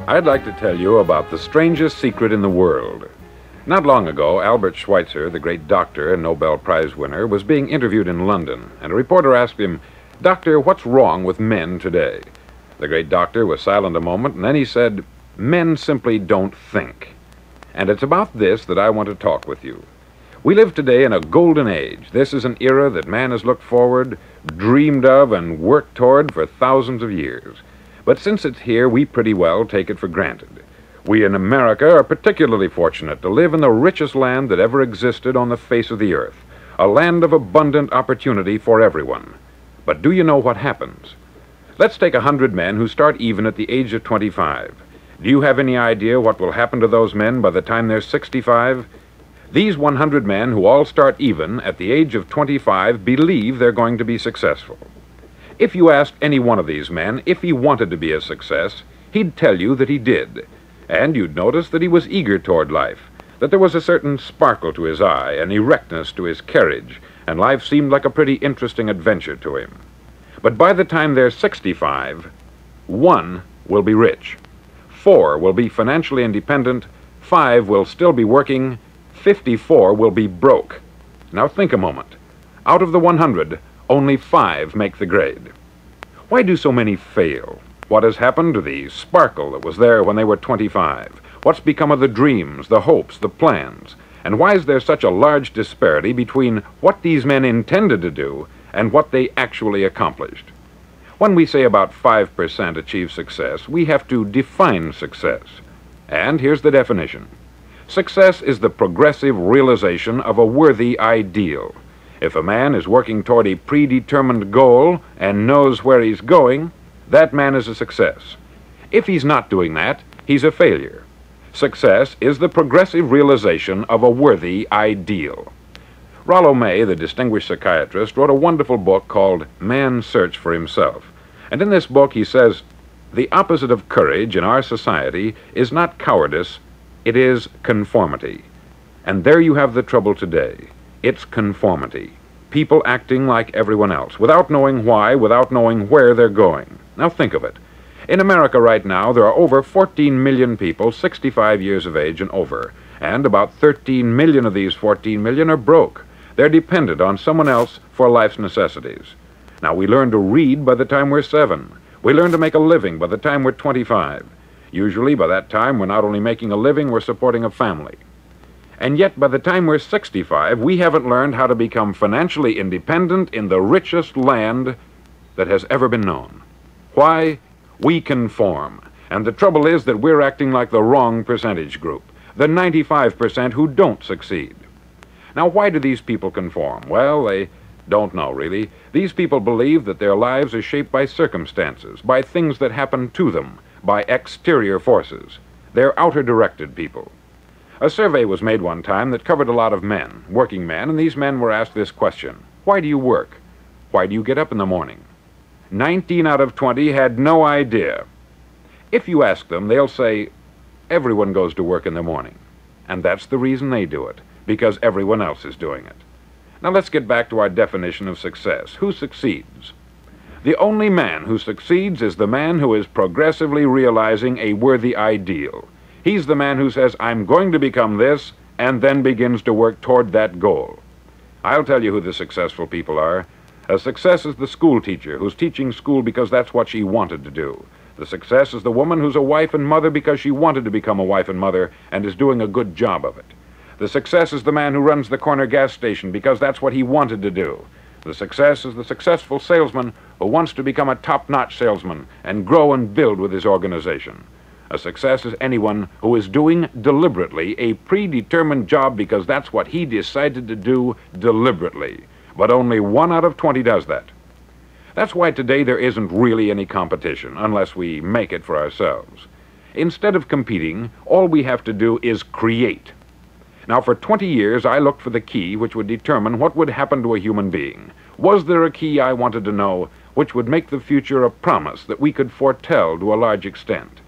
I'd like to tell you about the strangest secret in the world. Not long ago, Albert Schweitzer, the great doctor and Nobel Prize winner, was being interviewed in London, and a reporter asked him, "Doctor, what's wrong with men today?" The great doctor was silent a moment, and then he said, "Men simply don't think." And it's about this that I want to talk with you. We live today in a golden age. This is an era that man has looked forward, dreamed of, and worked toward for thousands of years. But since it's here, we pretty well take it for granted. We in America are particularly fortunate to live in the richest land that ever existed on the face of the earth, a land of abundant opportunity for everyone. But do you know what happens? Let's take 100 men who start even at the age of 25. Do you have any idea what will happen to those men by the time they're 65? These 100 men who all start even at the age of 25 believe they're going to be successful. If you asked any one of these men if he wanted to be a success, he'd tell you that he did. And you'd notice that he was eager toward life, that there was a certain sparkle to his eye, an erectness to his carriage, and life seemed like a pretty interesting adventure to him. But by the time they're 65, 1 will be rich, 4 will be financially independent, 5 will still be working, 54 will be broke. Now think a moment. Out of the 100, only 5 make the grade. Why do so many fail? What has happened to the sparkle that was there when they were 25? What's become of the dreams, the hopes, the plans? And why is there such a large disparity between what these men intended to do and what they actually accomplished? When we say about 5% achieve success, we have to define success. And here's the definition. Success is the progressive realization of a worthy ideal. If a man is working toward a predetermined goal and knows where he's going, that man is a success. If he's not doing that, he's a failure. Success is the progressive realization of a worthy ideal. Rollo May, the distinguished psychiatrist, wrote a wonderful book called Man's Search for Himself. And in this book he says, the opposite of courage in our society is not cowardice, it is conformity. And there you have the trouble today. It's conformity. People acting like everyone else, without knowing why, without knowing where they're going. Now think of it. In America right now, there are over 14 million people 65 years of age and over, and about 13 million of these 14 million are broke. They're dependent on someone else for life's necessities. Now, we learn to read by the time we're 7. We learn to make a living by the time we're 25. Usually, by that time, we're not only making a living, we're supporting a family. And yet, by the time we're 65, we haven't learned how to become financially independent in the richest land that has ever been known. Why? We conform. And the trouble is that we're acting like the wrong percentage group, the 95% who don't succeed. Now, why do these people conform? Well, they don't know, really. These people believe that their lives are shaped by circumstances, by things that happen to them, by exterior forces. They're outer-directed people. A survey was made one time that covered a lot of men, working men, and these men were asked this question. Why do you work? Why do you get up in the morning? 19 out of 20 had no idea. If you ask them, they'll say, everyone goes to work in the morning. And that's the reason they do it, because everyone else is doing it. Now let's get back to our definition of success. Who succeeds? The only man who succeeds is the man who is progressively realizing a worthy ideal. He's the man who says, I'm going to become this, and then begins to work toward that goal. I'll tell you who the successful people are. A success is the school teacher who's teaching school because that's what she wanted to do. The success is the woman who's a wife and mother because she wanted to become a wife and mother and is doing a good job of it. The success is the man who runs the corner gas station because that's what he wanted to do. The success is the successful salesman who wants to become a top-notch salesman and grow and build with his organization. A success is anyone who is doing deliberately a predetermined job because that's what he decided to do deliberately. But only 1 out of 20 does that. That's why today there isn't really any competition, unless we make it for ourselves. Instead of competing, all we have to do is create. Now, for 20 years, I looked for the key which would determine what would happen to a human being. Was there a key, I wanted to know, which would make the future a promise that we could foretell to a large extent?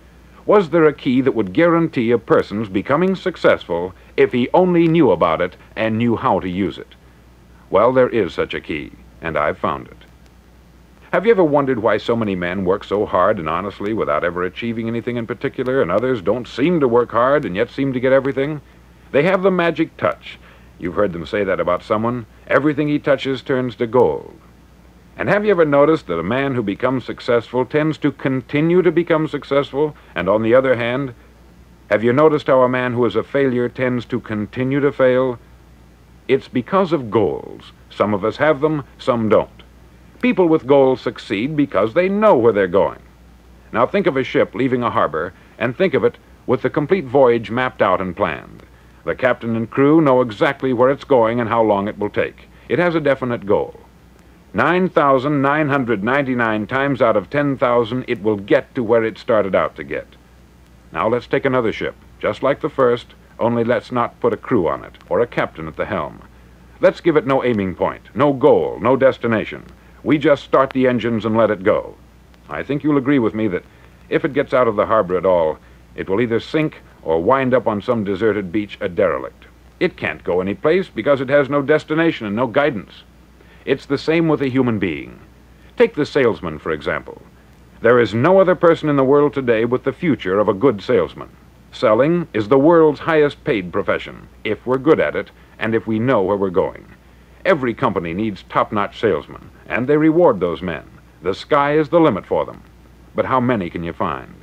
Was there a key that would guarantee a person's becoming successful if he only knew about it and knew how to use it? Well, there is such a key, and I've found it. Have you ever wondered why so many men work so hard and honestly without ever achieving anything in particular, and others don't seem to work hard and yet seem to get everything? They have the magic touch. You've heard them say that about someone. Everything he touches turns to gold. And have you ever noticed that a man who becomes successful tends to continue to become successful, and on the other hand, have you noticed how a man who is a failure tends to continue to fail? It's because of goals. Some of us have them, some don't. People with goals succeed because they know where they're going. Now think of a ship leaving a harbor, and think of it with the complete voyage mapped out and planned. The captain and crew know exactly where it's going and how long it will take. It has a definite goal. 9,999 times out of 10,000, it will get to where it started out to get. Now let's take another ship, just like the first, only let's not put a crew on it, or a captain at the helm. Let's give it no aiming point, no goal, no destination. We just start the engines and let it go. I think you'll agree with me that if it gets out of the harbor at all, it will either sink or wind up on some deserted beach a derelict. It can't go any place because it has no destination and no guidance. It's the same with a human being. Take the salesman, for example. There is no other person in the world today with the future of a good salesman. Selling is the world's highest paid profession, if we're good at it and if we know where we're going. Every company needs top-notch salesmen, and they reward those men. The sky is the limit for them. But how many can you find?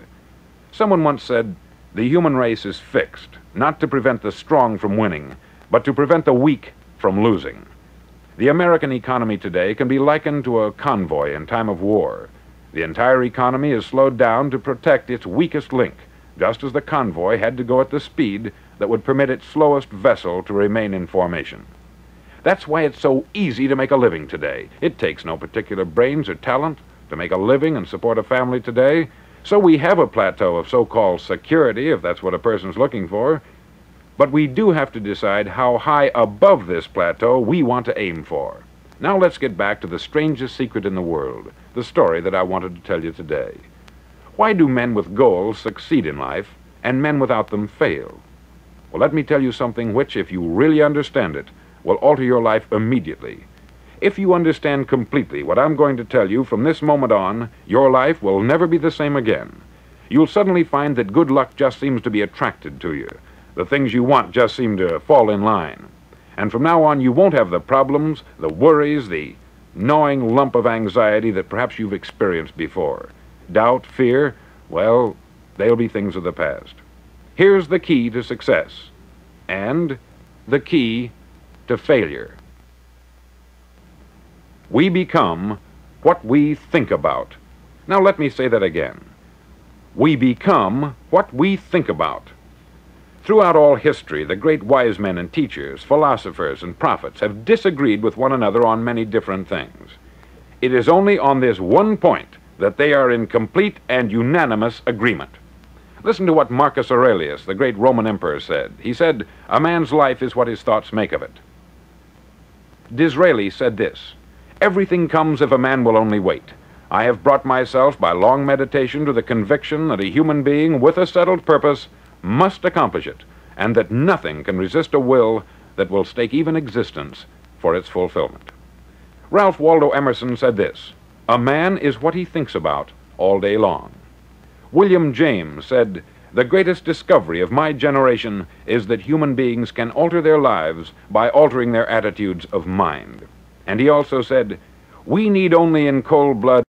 Someone once said, the human race is fixed, not to prevent the strong from winning, but to prevent the weak from losing. The American economy today can be likened to a convoy in time of war. The entire economy is slowed down to protect its weakest link, just as the convoy had to go at the speed that would permit its slowest vessel to remain in formation. That's why it's so easy to make a living today. It takes no particular brains or talent to make a living and support a family today. So we have a plateau of so-called security, if that's what a person's looking for. But we do have to decide how high above this plateau we want to aim for. Now let's get back to the strangest secret in the world, the story that I wanted to tell you today. Why do men with goals succeed in life and men without them fail? Well, let me tell you something which, if you really understand it, will alter your life immediately. If you understand completely what I'm going to tell you from this moment on, your life will never be the same again. You'll suddenly find that good luck just seems to be attracted to you. The things you want just seem to fall in line. And from now on, you won't have the problems, the worries, the gnawing lump of anxiety that perhaps you've experienced before. Doubt, fear, well, they'll be things of the past. Here's the key to success, and the key to failure. We become what we think about. Now let me say that again. We become what we think about. Throughout all history, the great wise men and teachers, philosophers and prophets have disagreed with one another on many different things. It is only on this one point that they are in complete and unanimous agreement. Listen to what Marcus Aurelius, the great Roman emperor, said. He said, "A man's life is what his thoughts make of it." Disraeli said this, "Everything comes if a man will only wait. I have brought myself by long meditation to the conviction that a human being with a settled purpose must accomplish it, and that nothing can resist a will that will stake even existence for its fulfillment." Ralph Waldo Emerson said this, "A man is what he thinks about all day long." William James said, "The greatest discovery of my generation is that human beings can alter their lives by altering their attitudes of mind." And he also said, "We need only in cold blood